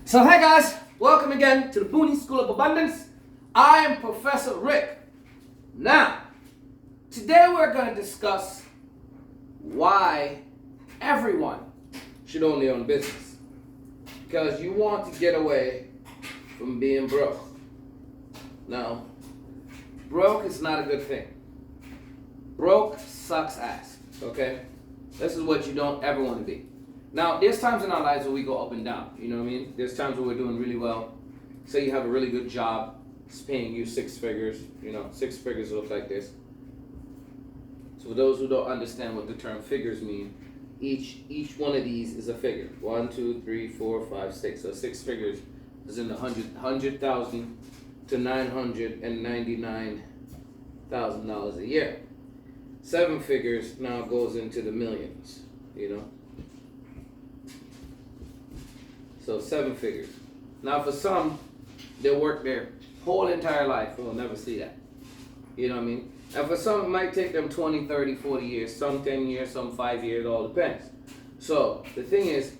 So hey guys, welcome again to the Boonies School of Abundance. I am Professor Rick. Now, today we're going to discuss why everyone should own their own business. Because you want to get away from being broke. Now, broke is not a good thing. Broke sucks ass, okay? This is what you don't ever want to be. Now, there's times in our lives where we go up and down, you know what I mean? There's times where we're doing really well. Say you have a really good job, it's paying you six figures, six figures look like this. So for those who don't understand what the term figures mean, each one of these is a figure. 1, 2, 3, 4, 5, 6. So six figures is in the 100,000 to $999,000 a year. Seven figures now goes into the millions, So seven figures. Now for some, they'll work their whole entire life and will never see that. You know what I mean? And for some, it might take them 20, 30, 40 years, some 10 years, some 5 years, all depends. So the thing is,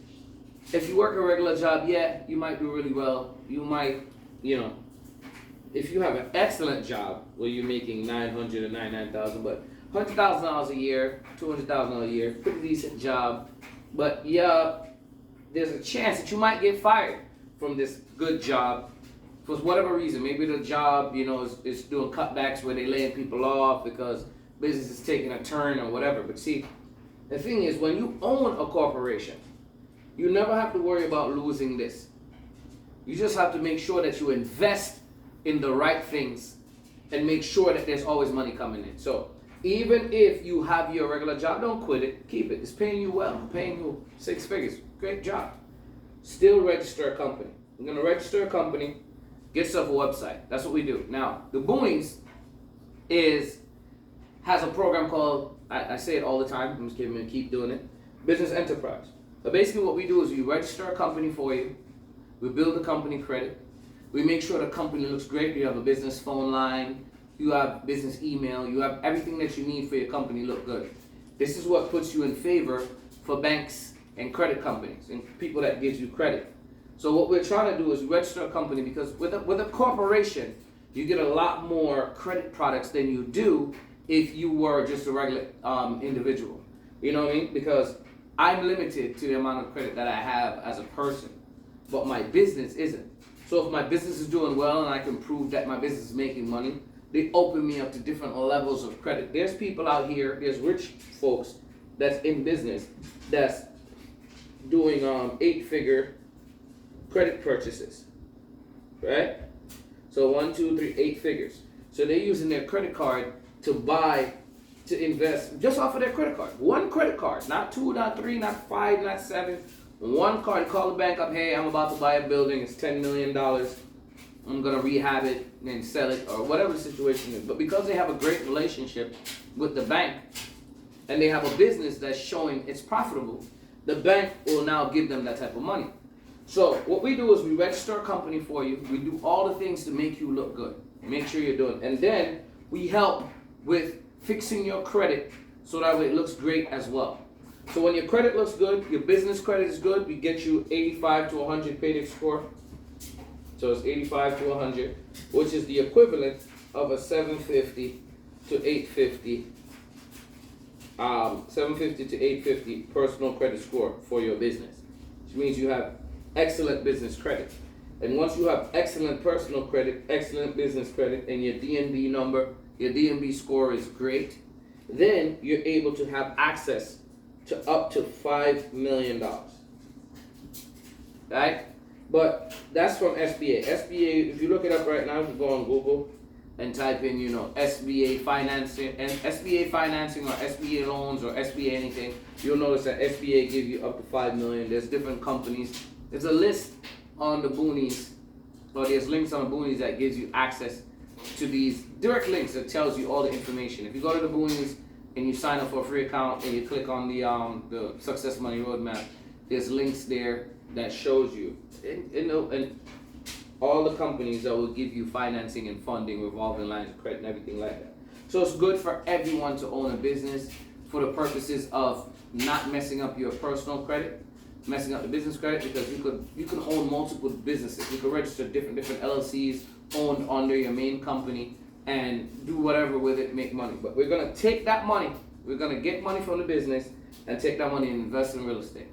if you work a regular job, yeah, you might do really well. You might, if you have an excellent job where you're making $900,000 or $99,000, but $100,000 a year, $200,000 a year, pretty decent job. But yeah, there's a chance that you might get fired from this good job for whatever reason. Maybe the job, is doing cutbacks where they're laying people off because business is taking a turn or whatever. But see, the thing is, when you own a corporation, you never have to worry about losing this. You just have to make sure that you invest in the right things and make sure that there's always money coming in. So even if you have your regular job, don't quit it. Keep it. It's paying you well. Paying you six figures. Great job. Still register a company. I'm going to register a company, get yourself a website. That's what we do. Now, the Boonies has a program called, I say it all the time, I'm just going to keep doing it, Business Enterprise. So basically what we do is we register a company for you. We build a company credit. We make sure the company looks great. You have a business phone line. You have business email. You have everything that you need for your company look good. This is what puts you in favor for banks and credit companies and people that gives you credit. So what we're trying to do is register a company because with a corporation, you get a lot more credit products than you do if you were just a regular individual. You know what I mean? Because I'm limited to the amount of credit that I have as a person, but my business isn't. So if my business is doing well and I can prove that my business is making money, they open me up to different levels of credit. There's people out here, there's rich folks that's in business that's doing 8-figure credit purchases, right? So 1, 2, 3, 8 figures. So they're using their credit card to invest just off of their credit card. One credit card, not 2, not 3, not 5, not 7. One card. Call the bank up. Hey, I'm about to buy a building. It's $10 million. I'm gonna rehab it and sell it or whatever the situation is. But because they have a great relationship with the bank and they have a business that's showing it's profitable, the bank will now give them that type of money. So what we do is we register a company for you. We do all the things to make you look good. Make sure you're doing it. And then we help with fixing your credit so that way it looks great as well. So when your credit looks good, your business credit is good, we get you 85 to 100 payday score. So it's 85 to 100, which is the equivalent of a 750 to 850 750 to 850 personal credit score for your business, which means you have excellent business credit. And once you have excellent personal credit, excellent business credit, and your DNB number, your DNB score is great, then you're able to have access to up to $5 million. Right? But that's from SBA. SBA, if you look it up right now, if you go on Google and type in, SBA financing or SBA loans or SBA anything, you'll notice that SBA gives you up to $5 million. There's different companies. There's a list on the Boonies, or there's links on the Boonies that gives you access to these direct links that tells you all the information. If you go to the Boonies and you sign up for a free account and you click on the Success Money Roadmap, there's links there that shows you and all the companies that will give you financing and funding, revolving lines of credit and everything like that. So it's good for everyone to own a business for the purposes of not messing up your personal credit, messing up the business credit because you could own multiple businesses. You could register different LLCs owned under your main company and do whatever with it, make money. But we're gonna take that money, we're gonna get money from the business and take that money and invest in real estate.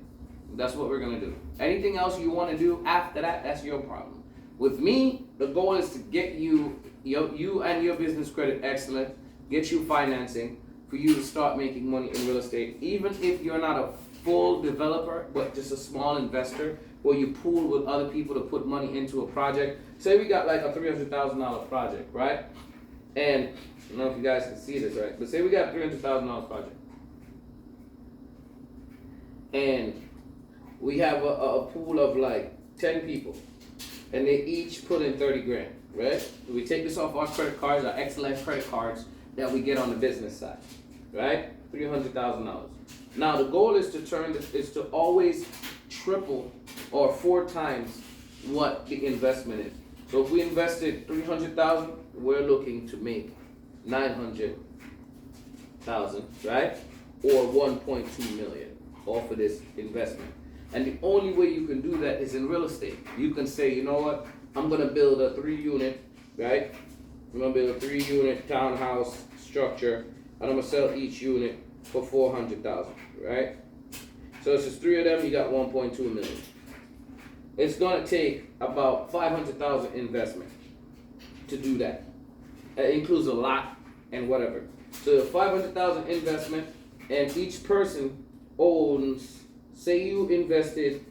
That's what we're gonna do. Anything else you wanna do after that, that's your problem. With me, the goal is to get you and your business credit excellent, get you financing for you to start making money in real estate. Even if you're not a full developer, but just a small investor, where you pool with other people to put money into a project. Say we got like a $300,000 project, right? And I don't know if you guys can see this, right? But say we got a $300,000 project. And we have a pool of like 10 people. And they each put in 30 grand, right? We take this off our credit cards, our XLF credit cards that we get on the business side, right? $300,000. Now the goal is to always triple or 4 times what the investment is. So if we invested 300,000, we're looking to make 900,000, right? Or 1.2 million off of this investment. And the only way you can do that is in real estate. You can say, you know what? I'm gonna build a 3-unit, right? I'm gonna build a 3-unit townhouse structure, and I'm gonna sell each unit for 400,000, right? So it's just 3 of them. You got 1.2 million. It's gonna take about 500,000 investment to do that. It includes a lot and whatever. So 500,000 investment, and each person owns. Say you invested,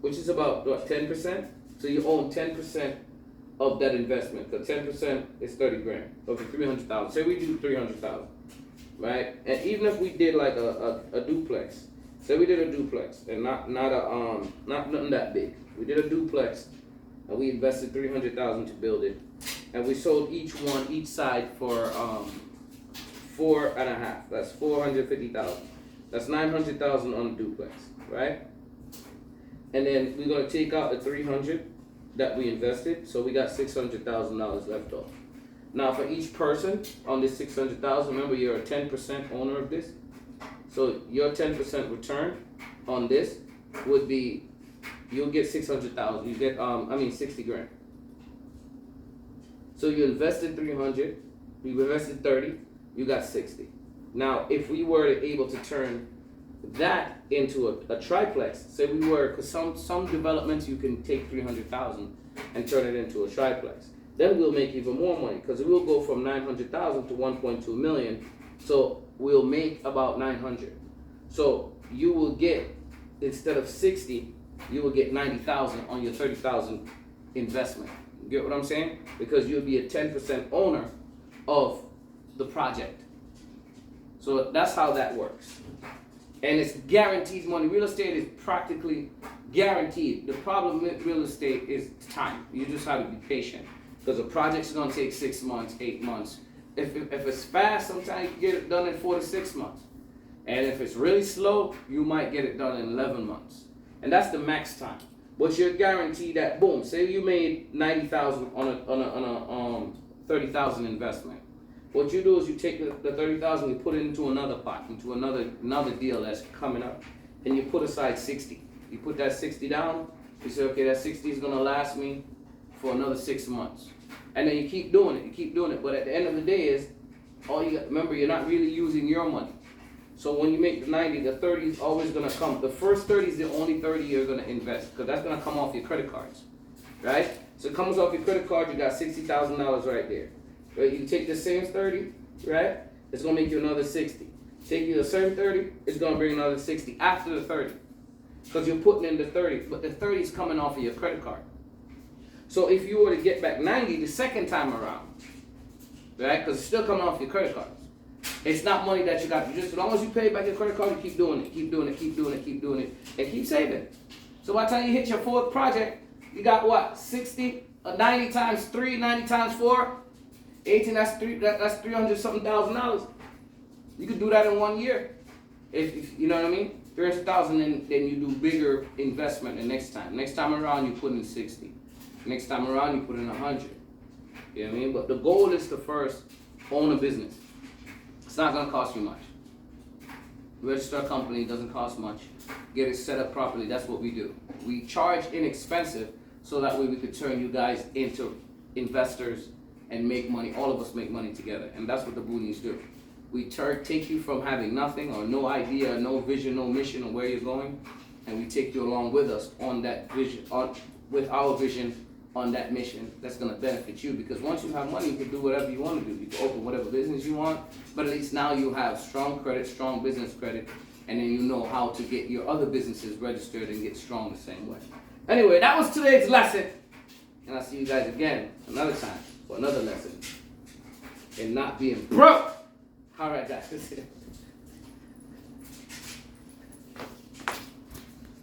which is about what, 10%. So you own 10% of that investment. So 10% is 30 grand. Okay, 300,000. Say we do 300,000, right? And even if we did like a duplex. Say we did a duplex and not nothing that big. We did a duplex and we invested 300,000 to build it, and we sold each side for 4.5. That's 450,000. That's 900,000 on the duplex, right? And then we're gonna take out the 300 that we invested, so we got $600,000 left off. Now for each person on this 600,000, remember you're a 10% owner of this. So your 10% return on this would be, you'll get 600,000. You get 60 grand. So you invested 300, you invested 30, you got 60. Now if we were able to turn that into a triplex, say we were, because some developments you can take 300,000 and turn it into a triplex. Then we'll make even more money, because we'll go from 900,000 to 1.2 million. So we'll make about 900. So you will get, instead of 60, you will get 90,000 on your 30,000 investment. You get what I'm saying? Because you'll be a 10% owner of the project. So that's how that works. And it's guaranteed money. Real estate is practically guaranteed. The problem with real estate is time. You just have to be patient, because a project's gonna take 6 months, 8 months. If it's fast, sometimes you can get it done in 4 to 6 months. And if it's really slow, you might get it done in 11 months. And that's the max time. But you're guaranteed that, boom, say you made 90,000 on a 30,000 investment. What you do is you take the 30,000, you put it into another pot, into another deal that's coming up, and you put aside 60. You put that 60 down, you say, okay, that 60 is gonna last me for another 6 months. And then you keep doing it, but at the end of the day is, remember, you're not really using your money. So when you make the 90, the 30 is always gonna come. The first 30 is the only 30 you're gonna invest, because that's gonna come off your credit cards, right? So it comes off your credit card, you got $60,000 right there. Right? You take the same 30, right? It's gonna make you another 60. Take you the same 30, it's gonna bring another 60 after the 30. Because you're putting in the 30, but the 30 is coming off of your credit card. So if you were to get back 90 the second time around, right? Because it's still coming off your credit cards. It's not money that you got. Just as long as you pay back your credit card, you keep doing it, keep doing it, keep doing it, keep doing it, and keep saving. So by the time you hit your 4th project, you got what? 60, 90 times 3, 90 times 4. 18, that's 300 something $1,000. You could do that in 1 year. If you know what I mean? 300,000, then you do bigger investment the next time. Next time around, you put in 60. Next time around, you put in 100. You know what I mean? But the goal is to first own a business. It's not gonna cost you much. Register a company, doesn't cost much. Get it set up properly, that's what we do. We charge inexpensive so that way we could turn you guys into investors and make money. All of us make money together, and that's what the Boonies do. We take you from having nothing or no idea, no vision, no mission on where you're going, and we take you along with us on that vision, with our vision on that mission that's going to benefit you. Because once you have money, you can do whatever you want to do. You can open whatever business you want, but at least now you have strong credit, strong business credit, and then you know how to get your other businesses registered and get strong the same way. Anyway, that was today's lesson, and I'll see you guys again another time for another lesson in not being broke. All right, guys.